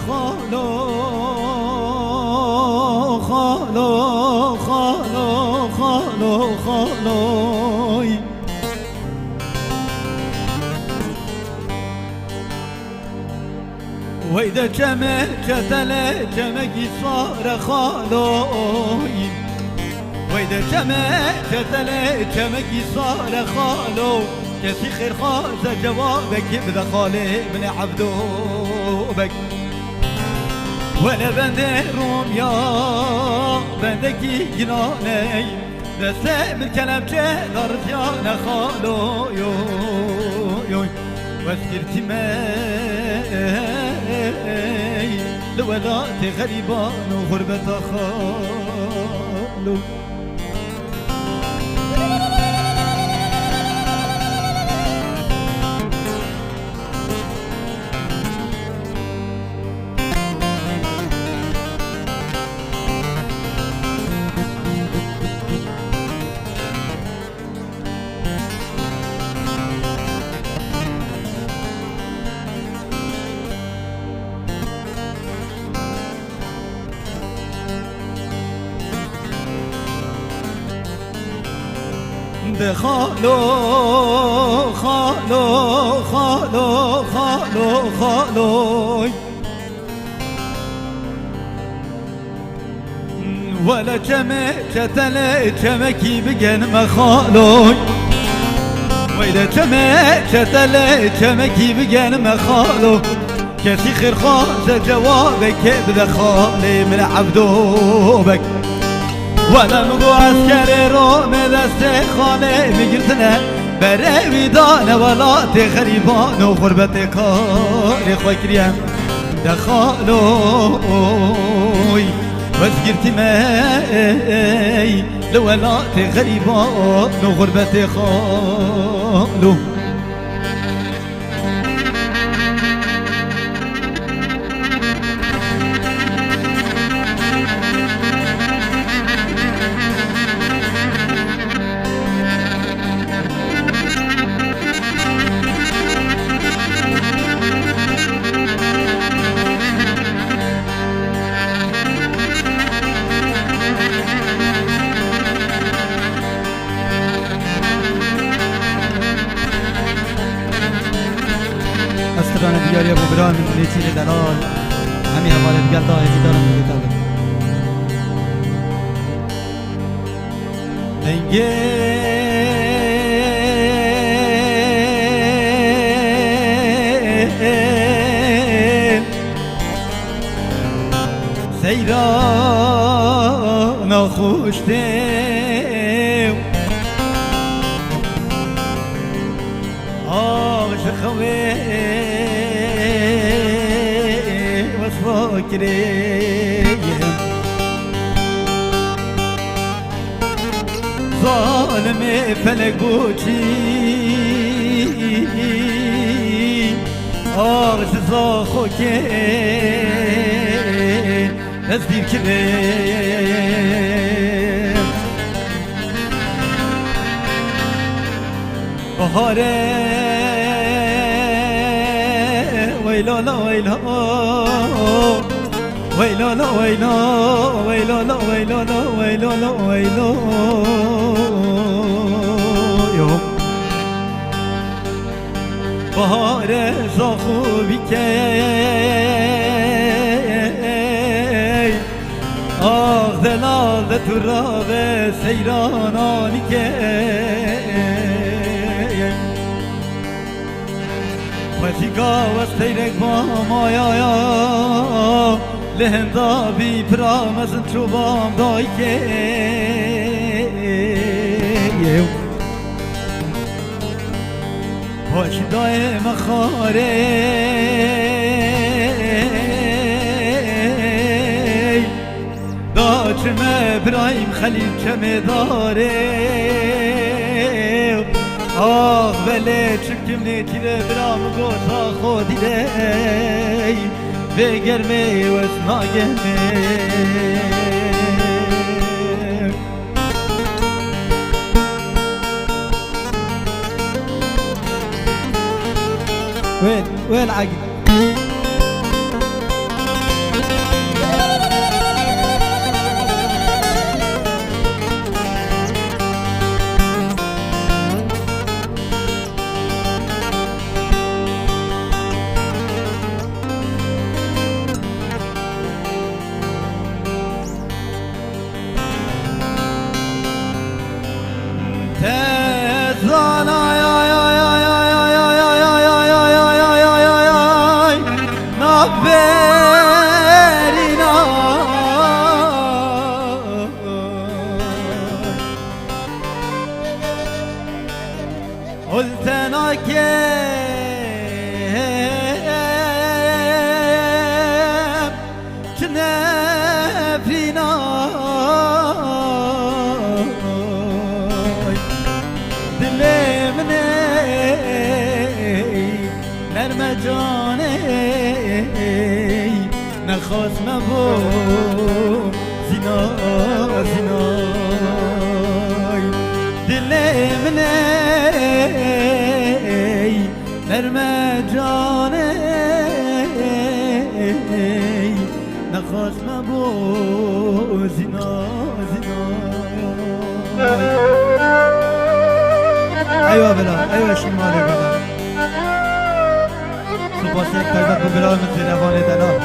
خالو خالو خالو خالو خالوی وإذا جمع جتل جمعي صار خالوي وإذا جمع جتل جمعي صار خالو كسي خير خاز جوابك بذا خالي من عبدو بك ولا بندي روم يا بندكي جناني دسم الكلام جدار زيانا خالو يو يو واسكرتي ماي لوذات غريبان وغربة خالو ده خالو خالو خالو خالو خالو ولا جمع جتل جمكي بجن ما خالو وإذا جمع جتل جمكي بجن ما خالو كسي خير خاز جوابك بذا خالي من عبدوبك ولا مگو عسكر روم دست خانه میگرتنه بره ویدان ولات غریبان و غربت کار خواه کریم دخالوی وزگرتی می لولات غریبان و غربت خالو استران بیاری ابو بران لیتیر دلال همین حوالت گلده هزی دارم بگیتاده دنگه سیران خوشته خوي وصفاكريم ظالم فلقوتي آغش زاخوكي نزدير كريم بهاره ويلا لا ويلا ويلا لا ويلا ويلا لا ويلا لا ويلا لا ويلا يوم بهار زاخو بكي آخ دلال تراب سيراناني كي وشيكا وستيرك ماما يا لهندا بي برامزن شوبام دايكي وشي دايم خاري داچم ابراهيم خليل كمداري آخ بله چکم نیتیره برام گوشا خودی دی بگرمه و اسناگمه وين عقل قلت انا كم كنا فينا دلي مني نرمى جاني نخواست مبو زنا زنای دلي مني نرمى جاني نخواست مبو زنا زنای ايوه بلا ايوه شمالي بلا سپاسیم تلبت بلا مثل روان دلال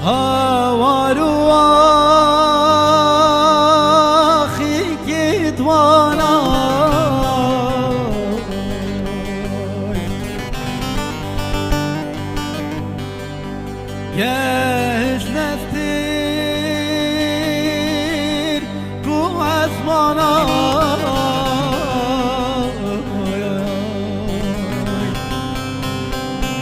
هاوارو آخی کدوانا گشت نستیر کو اسمانا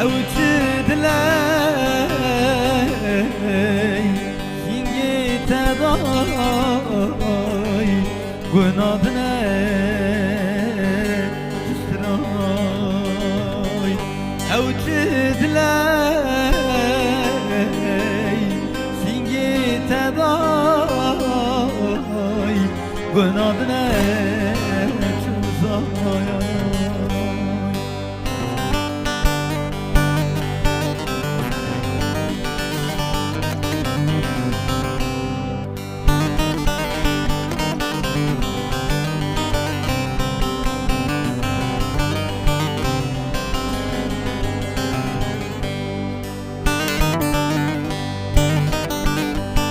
او چه دلم گنادنه جستنای او چه دلای سینگی تدای گنادنه چوزای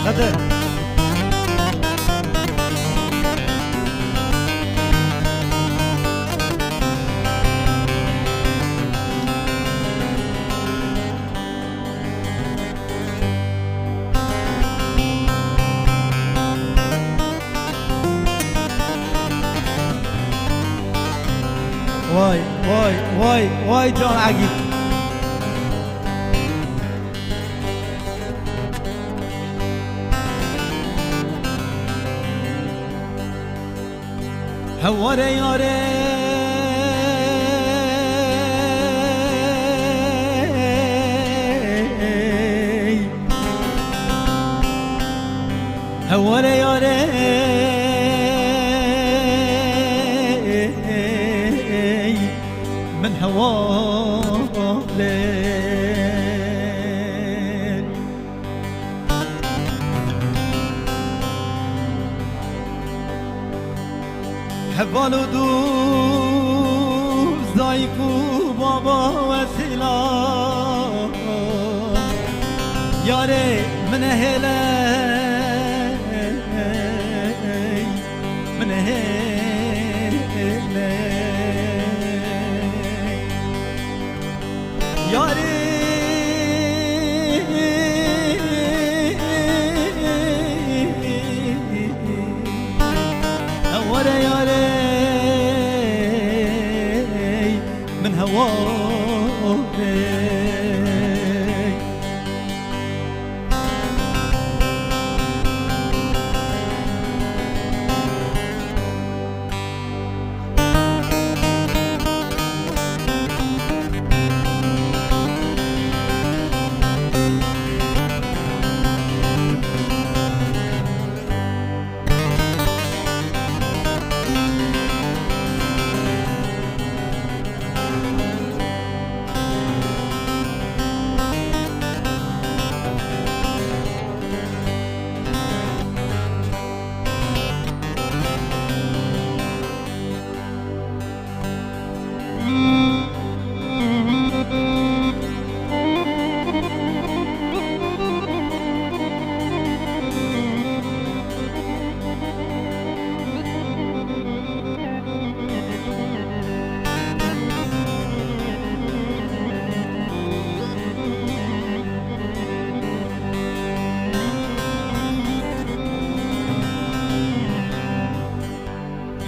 Hadi. واي جان عقيل هواره یاره هواره یاره من هواله حوال و دوست دایکو بابا وسیلا یاره من هله من هله یاره هواره یاره من هواره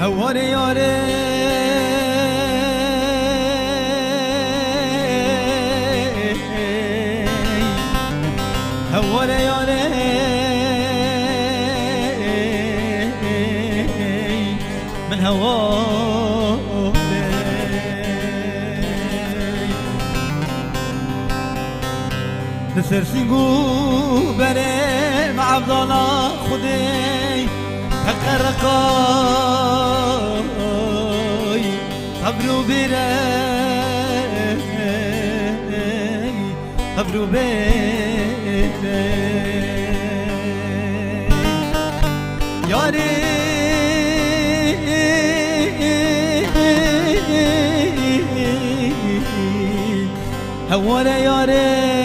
هواره یاره هواره یاره من هواره تسرسيقو بري مع عبد الله خدي تقرقاي قبرو بيري قبرو بيري ياري هوالا ياري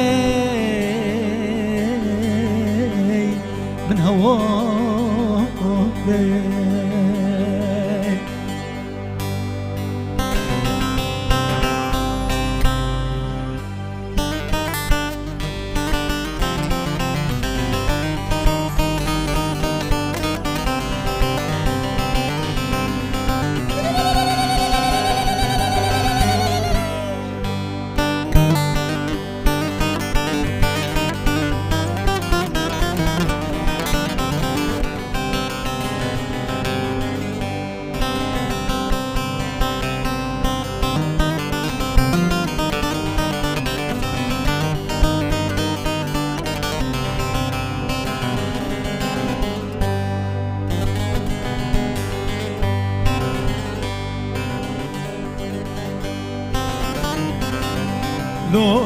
من هواك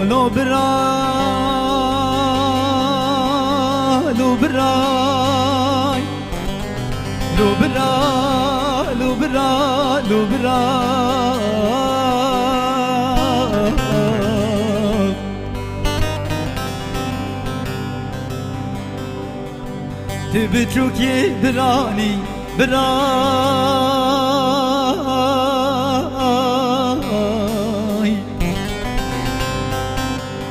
لو براي لو براي لو براي لو براي لو براي تبي تشوكي براني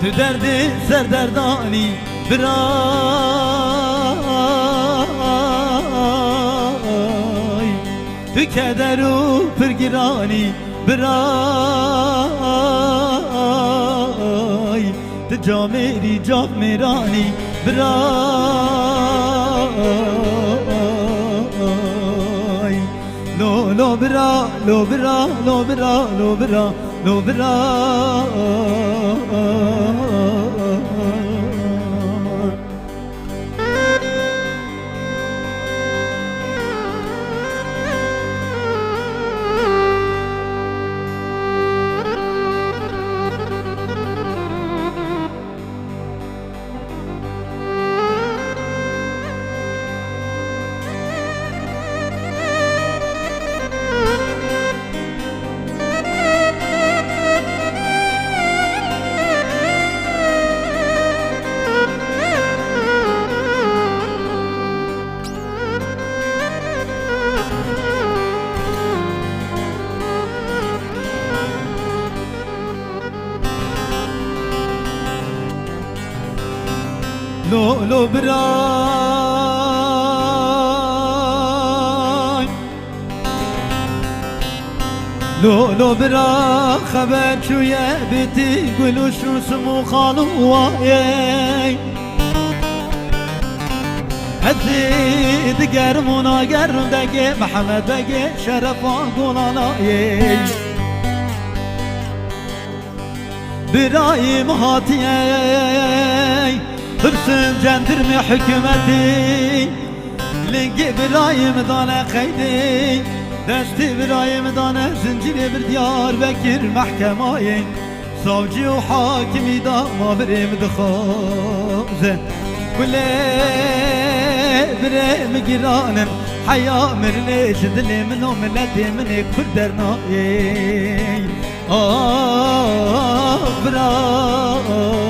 تو درد سردردانی برای تو کدر و پرگرانی برای تو جا میری جا میرانی برای لو برا لو برا لو برا لو برا لو برا لو براي لو برا خبر شو يا بيتي قولوا شو سمو خالو واي هزيد قرمونا قرم دقي محمد دقي شرفا قولانا براي مهاتي برسم جندرم حكمتي لنقي برايم دانا خيدي دستي برايم دانا زنجيري برديار بكر محكماي صوجي وحاكمي داما بريم دخوزة كل بريم قرانم حيا مرليش دلي منو ملتي منك كردرناي براي